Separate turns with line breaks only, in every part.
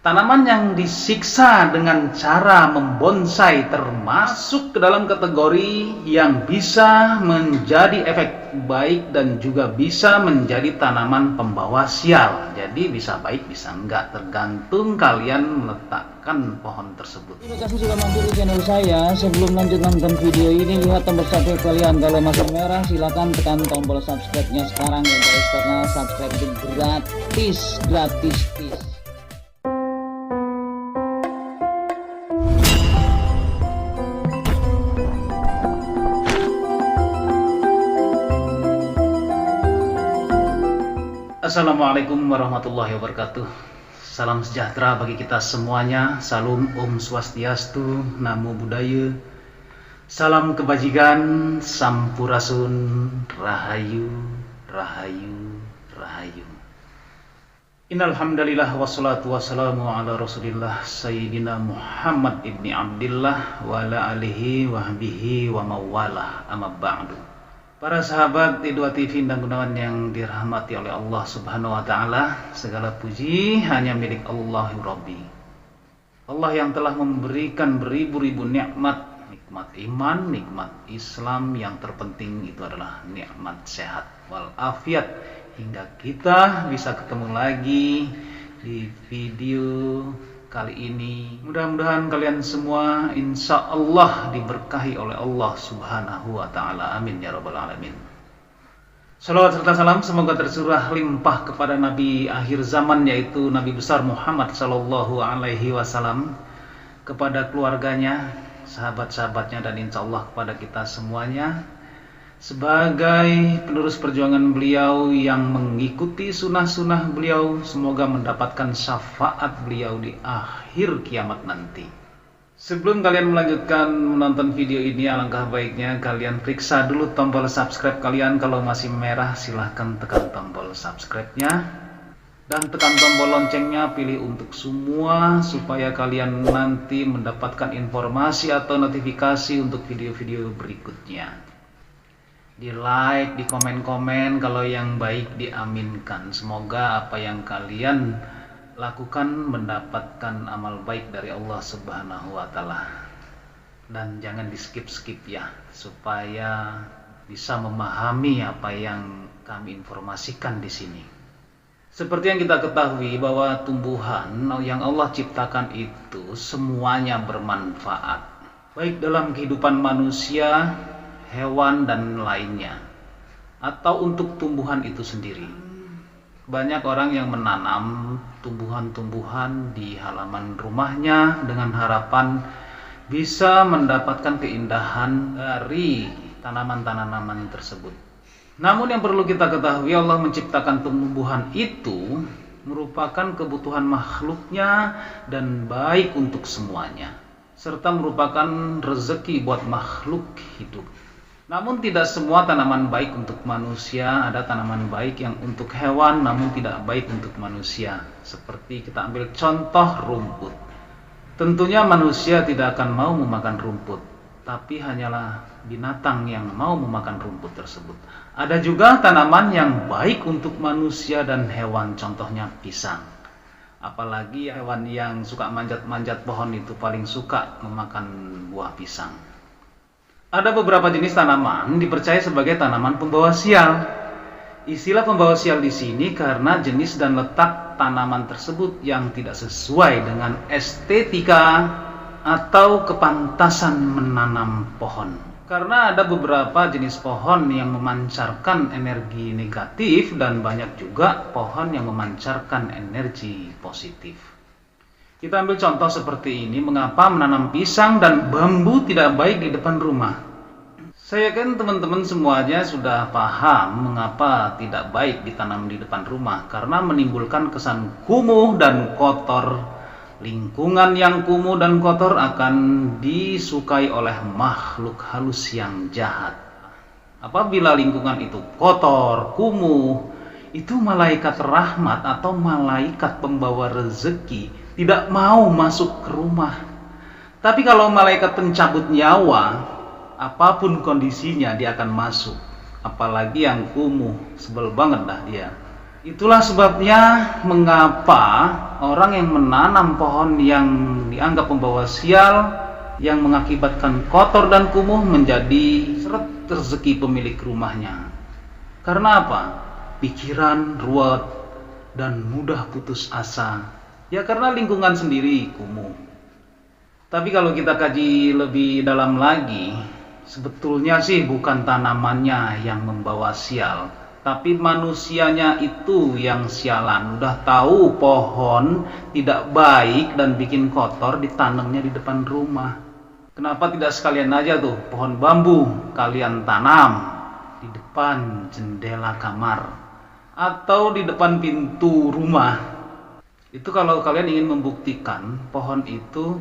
Tanaman yang disiksa dengan cara membonsai termasuk ke dalam kategori yang bisa menjadi efek baik dan juga bisa menjadi tanaman pembawa sial. Jadi bisa baik bisa enggak, tergantung kalian meletakkan pohon tersebut.
Terima kasih sudah mampir di channel saya. Sebelum lanjut nonton video ini, lihat tombol subscribe kalian. Kalau masih merah silahkan tekan tombol subscribe-nya sekarang ya guys, karena subscribe itu gratis.
Assalamualaikum warahmatullahi wabarakatuh. Salam sejahtera bagi kita semuanya. Salam Om Swastiastu, Namo Buddhaya. Salam kebajikan, Sampurasun, Rahayu, Rahayu, Rahayu. Innalhamdulillah wassalatu wassalamu ala Rasulillah Sayyidina Muhammad ibni Abdillah wa ala alihi wa ahbihi wa mawalah, amma ba'du. Para sahabat Idwa TV dan Gunawan yang dirahmati oleh Allah Subhanahu wa taala, segala puji hanya milik Allah Rabbi. Allah yang telah memberikan beribu-ribu nikmat iman, nikmat Islam, yang terpenting itu adalah nikmat sehat wal afiat, hingga kita bisa ketemu lagi di video kali ini. Mudah-mudahan kalian semua insya Allah diberkahi oleh Allah Subhanahu wa ta'ala. Amin ya rabbal alamin. Salawat serta salam semoga tercurah limpah kepada Nabi akhir zaman, yaitu Nabi besar Muhammad sallallahu alaihi wasallam, kepada keluarganya, sahabat-sahabatnya, dan insya Allah kepada kita semuanya sebagai penerus perjuangan beliau yang mengikuti sunnah-sunnah beliau. Semoga mendapatkan syafaat beliau di akhir kiamat nanti. Sebelum kalian melanjutkan menonton video ini, alangkah baiknya kalian periksa dulu tombol subscribe kalian. Kalau masih merah silahkan tekan tombol subscribe-nya dan tekan tombol loncengnya, pilih untuk semua, supaya kalian nanti mendapatkan informasi atau notifikasi untuk video-video berikutnya. Di like, di komen-komen, kalau yang baik diaminkan. Semoga apa yang kalian lakukan mendapatkan amal baik dari Allah Subhanahu wa taala. Dan jangan di skip-skip ya, supaya bisa memahami apa yang kami informasikan di sini. Seperti yang kita ketahui bahwa tumbuhan yang Allah ciptakan itu semuanya bermanfaat, baik dalam kehidupan manusia, hewan, dan lainnya, atau untuk tumbuhan itu sendiri. Banyak orang yang menanam tumbuhan-tumbuhan di halaman rumahnya dengan harapan bisa mendapatkan keindahan dari tanaman-tanaman tersebut. Namun yang perlu kita ketahui, Allah menciptakan tumbuhan itu merupakan kebutuhan makhluknya dan baik untuk semuanya, serta merupakan rezeki buat makhluk hidup. Namun tidak semua tanaman baik untuk manusia. Ada tanaman baik yang untuk hewan namun tidak baik untuk manusia. Seperti kita ambil contoh rumput. Tentunya manusia tidak akan mau memakan rumput, tapi hanyalah binatang yang mau memakan rumput tersebut. Ada juga tanaman yang baik untuk manusia dan hewan, contohnya pisang. Apalagi hewan yang suka manjat-manjat pohon itu paling suka memakan buah pisang. Ada beberapa jenis tanaman dipercaya sebagai tanaman pembawa sial. Istilah pembawa sial di sini karena jenis dan letak tanaman tersebut yang tidak sesuai dengan estetika atau kepantasan menanam pohon. Karena ada beberapa jenis pohon yang memancarkan energi negatif dan banyak juga pohon yang memancarkan energi positif. Kita ambil contoh seperti ini, mengapa menanam pisang dan bambu tidak baik di depan rumah. Saya yakin teman-teman semuanya sudah paham mengapa tidak baik ditanam di depan rumah, karena menimbulkan kesan kumuh dan kotor. Lingkungan yang kumuh dan kotor akan disukai oleh makhluk halus yang jahat. Apabila lingkungan itu kotor, kumuh, itu malaikat rahmat atau malaikat pembawa rezeki tidak mau masuk ke rumah. Tapi kalau malaikat pencabut nyawa, apapun kondisinya dia akan masuk. Apalagi yang kumuh, sebel banget dah dia. Itulah sebabnya mengapa orang yang menanam pohon yang dianggap membawa sial, yang mengakibatkan kotor dan kumuh, menjadi seret rezeki pemilik rumahnya. Karena apa? Pikiran ruwet dan mudah putus asa. Ya karena lingkungan sendiri kumuh. Tapi kalau kita kaji lebih dalam lagi, sebetulnya sih bukan tanamannya yang membawa sial, tapi manusianya itu yang sialan. Udah tahu pohon tidak baik dan bikin kotor, ditanamnya di depan rumah. Kenapa tidak sekalian aja tuh pohon bambu kalian tanam di depan jendela kamar atau di depan pintu rumah? Itu kalau kalian ingin membuktikan pohon itu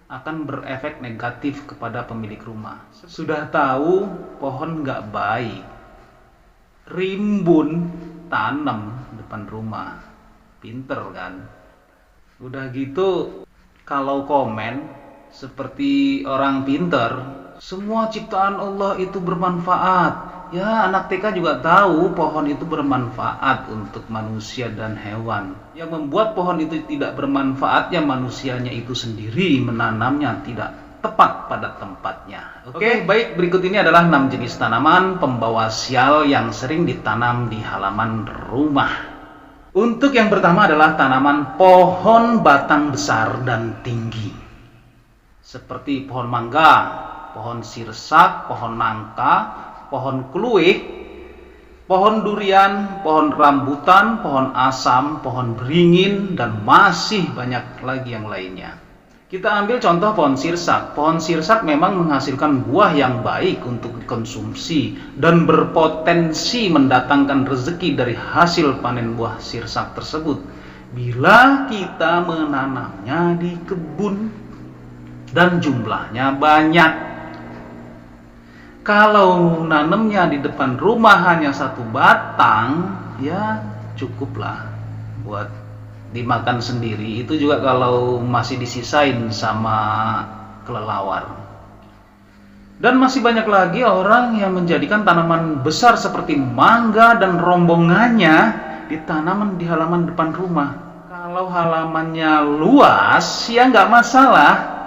akan berefek negatif kepada pemilik rumah. Sudah tahu pohon nggak baik, rimbun, tanam depan rumah. Pinter kan? Udah gitu, kalau komen seperti orang pinter, semua ciptaan Allah itu bermanfaat. Ya, anak TK juga tahu pohon itu bermanfaat untuk manusia dan hewan. Yang membuat pohon itu tidak bermanfaat, ya manusianya itu sendiri menanamnya tidak tepat pada tempatnya. Oke, baik, berikut ini adalah 6 jenis tanaman pembawa sial yang sering ditanam di halaman rumah. Untuk yang pertama adalah tanaman pohon batang besar dan tinggi, seperti pohon mangga, pohon sirsak, pohon nangka, pohon kluwih, pohon durian, pohon rambutan, pohon asam, pohon beringin, dan masih banyak lagi yang lainnya. Kita ambil contoh pohon sirsak. Pohon sirsak memang menghasilkan buah yang baik untuk dikonsumsi dan berpotensi mendatangkan rezeki dari hasil panen buah sirsak tersebut bila kita menanamnya di kebun dan jumlahnya banyak. Kalau nanamnya di depan rumah hanya 1 batang, ya cukuplah buat dimakan sendiri. Itu juga kalau masih disisain sama kelelawar. Dan masih banyak lagi orang yang menjadikan tanaman besar seperti mangga dan rombongannya ditanam di halaman depan rumah. Kalau halamannya luas, ya nggak masalah.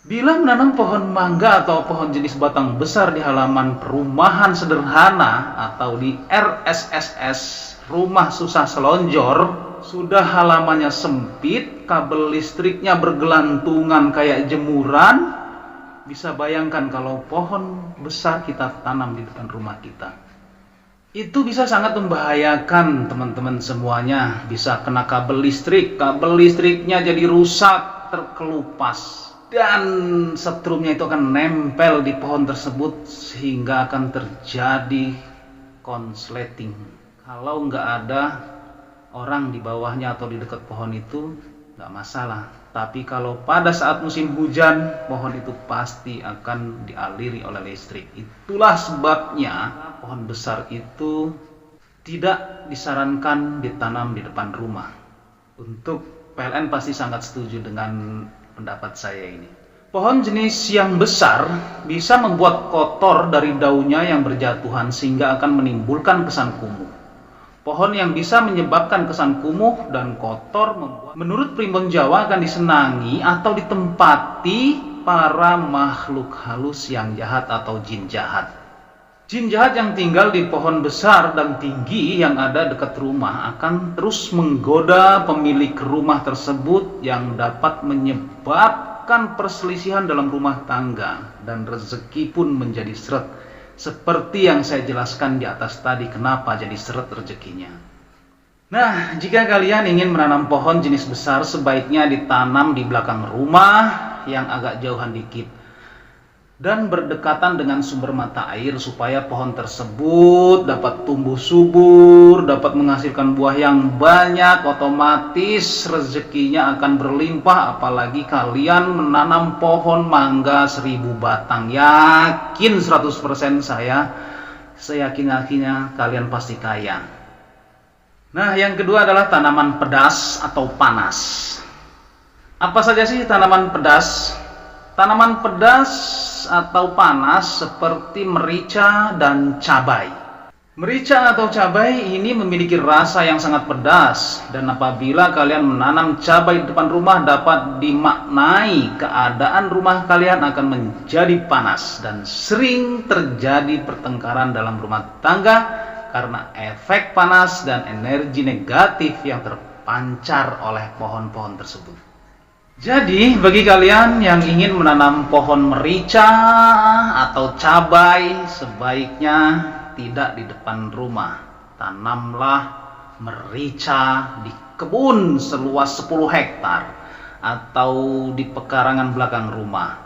Bila menanam pohon mangga atau pohon jenis batang besar di halaman perumahan sederhana atau di RSSS, rumah susah selonjor, sudah halamannya sempit, kabel listriknya bergelantungan kayak jemuran, bisa bayangkan kalau pohon besar kita tanam di depan rumah kita. Itu bisa sangat membahayakan teman-teman semuanya. Bisa kena kabel listriknya jadi rusak, terkelupas. Dan setrumnya itu akan nempel di pohon tersebut sehingga akan terjadi konsleting. Kalau nggak ada orang di bawahnya atau di dekat pohon itu, nggak masalah. Tapi kalau pada saat musim hujan, pohon itu pasti akan dialiri oleh listrik. Itulah sebabnya pohon besar itu tidak disarankan ditanam di depan rumah. Untuk PLN pasti sangat setuju dengan pendapat saya ini. Pohon jenis yang besar bisa membuat kotor dari daunnya yang berjatuhan sehingga akan menimbulkan kesan kumuh. Pohon yang bisa menyebabkan kesan kumuh dan kotor menurut primbon Jawa akan disenangi atau ditempati para makhluk halus yang jahat atau jin jahat. Jin jahat yang tinggal di pohon besar dan tinggi yang ada dekat rumah akan terus menggoda pemilik rumah tersebut yang dapat menyebabkan perselisihan dalam rumah tangga dan rezeki pun menjadi seret. Seperti yang saya jelaskan di atas tadi, kenapa jadi seret rezekinya. Nah, jika kalian ingin menanam pohon jenis besar, sebaiknya ditanam di belakang rumah yang agak jauhan dikit dan berdekatan dengan sumber mata air supaya pohon tersebut dapat tumbuh subur, dapat menghasilkan buah yang banyak, otomatis rezekinya akan berlimpah. Apalagi kalian menanam pohon mangga 1000 batang, yakin 100% saya yakin-yakinnya kalian pasti kaya. Nah, yang kedua adalah tanaman pedas atau panas. Apa saja sih tanaman pedas? Tanaman pedas atau panas seperti merica dan cabai. Merica atau cabai ini memiliki rasa yang sangat pedas, dan apabila kalian menanam cabai di depan rumah dapat dimaknai keadaan rumah kalian akan menjadi panas dan sering terjadi pertengkaran dalam rumah tangga karena efek panas dan energi negatif yang terpancar oleh pohon-pohon tersebut. Jadi bagi kalian yang ingin menanam pohon merica atau cabai, sebaiknya tidak di depan rumah. Tanamlah merica di kebun seluas 10 hektar atau di pekarangan belakang rumah,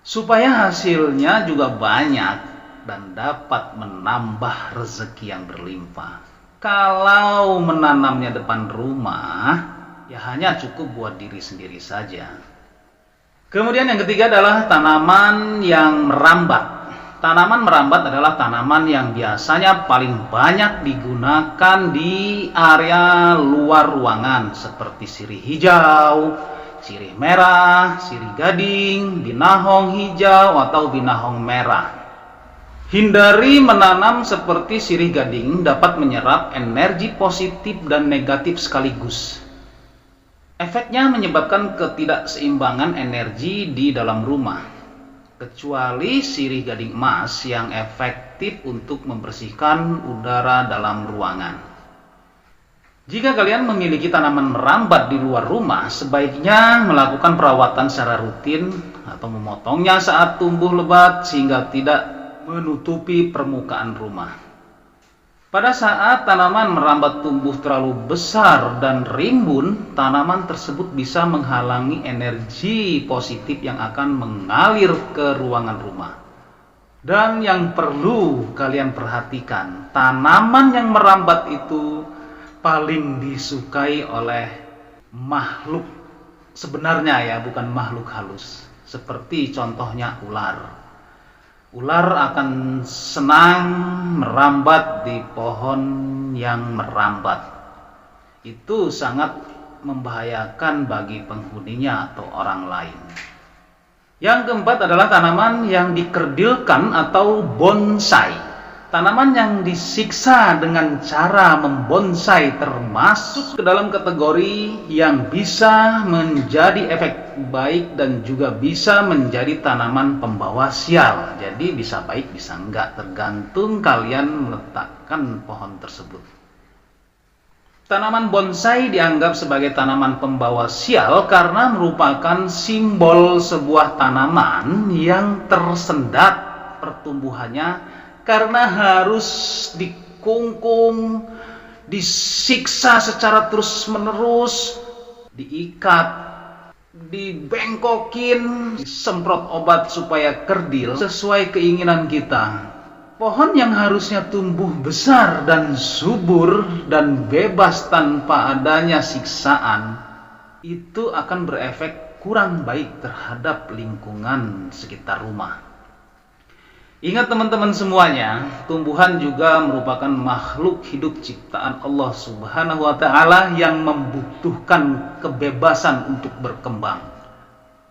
supaya hasilnya juga banyak dan dapat menambah rezeki yang berlimpah. Kalau menanamnya depan rumah, ya hanya cukup buat diri sendiri saja. Kemudian yang ketiga adalah tanaman yang merambat. Tanaman merambat adalah tanaman yang biasanya paling banyak digunakan di area luar ruangan seperti sirih hijau, sirih merah, sirih gading, binahong hijau atau binahong merah. Hindari menanam seperti sirih gading, dapat menyerap energi positif dan negatif sekaligus. Efeknya menyebabkan ketidakseimbangan energi di dalam rumah. Kecuali sirih gading emas yang efektif untuk membersihkan udara dalam ruangan. Jika kalian memiliki tanaman merambat di luar rumah, sebaiknya melakukan perawatan secara rutin atau memotongnya saat tumbuh lebat sehingga tidak menutupi permukaan rumah. Pada saat tanaman merambat tumbuh terlalu besar dan rimbun, tanaman tersebut bisa menghalangi energi positif yang akan mengalir ke ruangan rumah. Dan yang perlu kalian perhatikan, tanaman yang merambat itu paling disukai oleh makhluk sebenarnya, ya, bukan makhluk halus. Seperti contohnya ular. Ular akan senang merambat di pohon yang merambat. Itu sangat membahayakan bagi penghuninya atau orang lain. Yang keempat adalah tanaman yang dikerdilkan atau bonsai. Tanaman yang disiksa dengan cara membonsai termasuk ke dalam kategori yang bisa menjadi efek baik dan juga bisa menjadi tanaman pembawa sial. Jadi bisa baik bisa enggak, tergantung kalian meletakkan pohon tersebut. Tanaman bonsai dianggap sebagai tanaman pembawa sial karena merupakan simbol sebuah tanaman yang tersendat pertumbuhannya karena harus dikungkum, disiksa secara terus-menerus, diikat, dibengkokin, disemprot obat supaya kerdil sesuai keinginan kita. Pohon yang harusnya tumbuh besar dan subur dan bebas tanpa adanya siksaan, itu akan berefek kurang baik terhadap lingkungan sekitar rumah. Ingat teman-teman semuanya, tumbuhan juga merupakan makhluk hidup ciptaan Allah Subhanahu wa Ta'ala yang membutuhkan kebebasan untuk berkembang.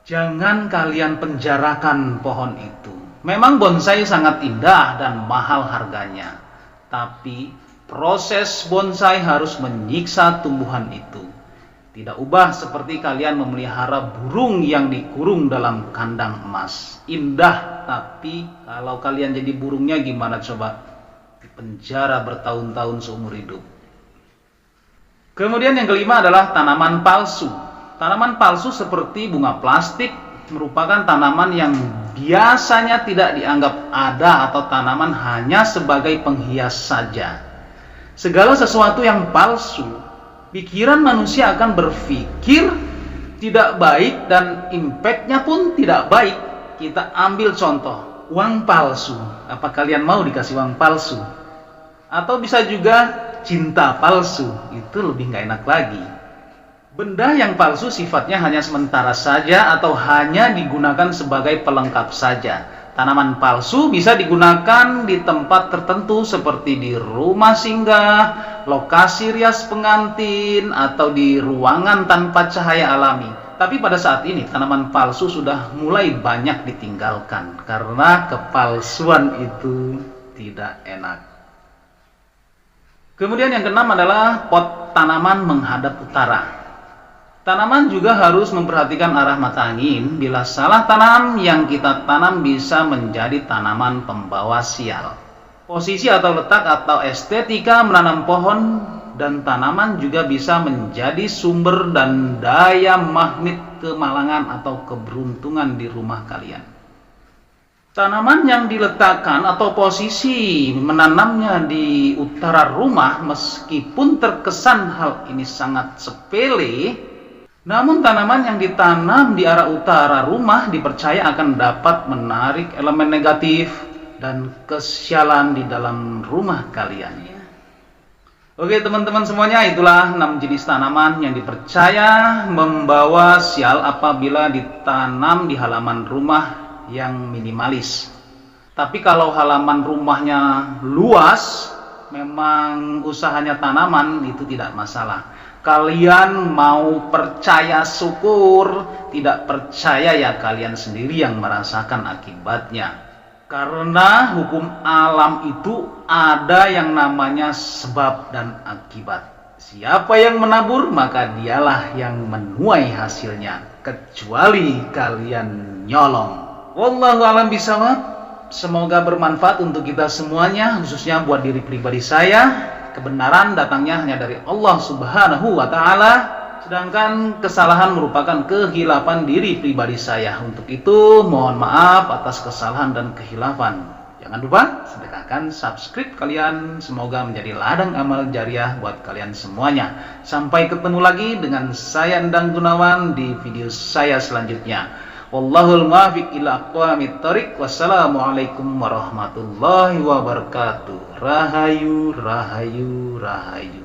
Jangan kalian penjarakan pohon itu. Memang bonsai sangat indah dan mahal harganya, tapi proses bonsai harus menyiksa tumbuhan itu. Tidak ubah seperti kalian memelihara burung yang dikurung dalam kandang emas. Indah, tapi kalau kalian jadi burungnya gimana coba? Di penjara bertahun-tahun seumur hidup. Kemudian yang kelima adalah tanaman palsu. Tanaman palsu seperti bunga plastik merupakan tanaman yang biasanya tidak dianggap ada atau tanaman hanya sebagai penghias saja. Segala sesuatu yang palsu, pikiran manusia akan berpikir tidak baik dan impactnya pun tidak baik. Kita ambil contoh, uang palsu. Apa kalian mau dikasih uang palsu? Atau bisa juga cinta palsu, itu lebih nggak enak lagi. Benda yang palsu sifatnya hanya sementara saja atau hanya digunakan sebagai pelengkap saja. Tanaman palsu bisa digunakan di tempat tertentu seperti di rumah singgah, lokasi rias pengantin, atau di ruangan tanpa cahaya alami. Tapi pada saat ini tanaman palsu sudah mulai banyak ditinggalkan karena kepalsuan itu tidak enak. Kemudian yang keenam adalah pot tanaman menghadap utara. Tanaman juga harus memperhatikan arah mata angin. Bila salah tanam, yang kita tanam bisa menjadi tanaman pembawa sial. Posisi atau letak atau estetika menanam pohon dan tanaman juga bisa menjadi sumber dan daya magnet kemalangan atau keberuntungan di rumah kalian. Tanaman yang diletakkan atau posisi menanamnya di utara rumah, meskipun terkesan hal ini sangat sepele, namun tanaman yang ditanam di arah utara rumah dipercaya akan dapat menarik elemen negatif dan kesialan di dalam rumah kalian. Oke teman-teman semuanya, itulah 6 jenis tanaman yang dipercaya membawa sial apabila ditanam di halaman rumah yang minimalis. Tapi kalau halaman rumahnya luas, memang usahanya tanaman, itu tidak masalah. Kalian mau percaya syukur, tidak percaya ya kalian sendiri yang merasakan akibatnya. Karena hukum alam itu ada yang namanya sebab dan akibat. Siapa yang menabur, maka dialah yang menuai hasilnya, kecuali kalian nyolong. Wallahu a'lam bishawab. Semoga bermanfaat untuk kita semuanya, khususnya buat diri pribadi saya. Kebenaran datangnya hanya dari Allah Subhanahu wa Ta'ala, sedangkan kesalahan merupakan kehilapan diri pribadi saya. Untuk itu, mohon maaf atas kesalahan dan kehilafan. Jangan lupa sedekahkan subscribe kalian, semoga menjadi ladang amal jariah buat kalian semuanya. Sampai ketemu lagi dengan saya Endang Gunawan di video saya selanjutnya. Wallahul muwaffiq ila aqwamit thoriq. Wassalamualaikum warahmatullahi wabarakatuh. Rahayu, rahayu, rahayu.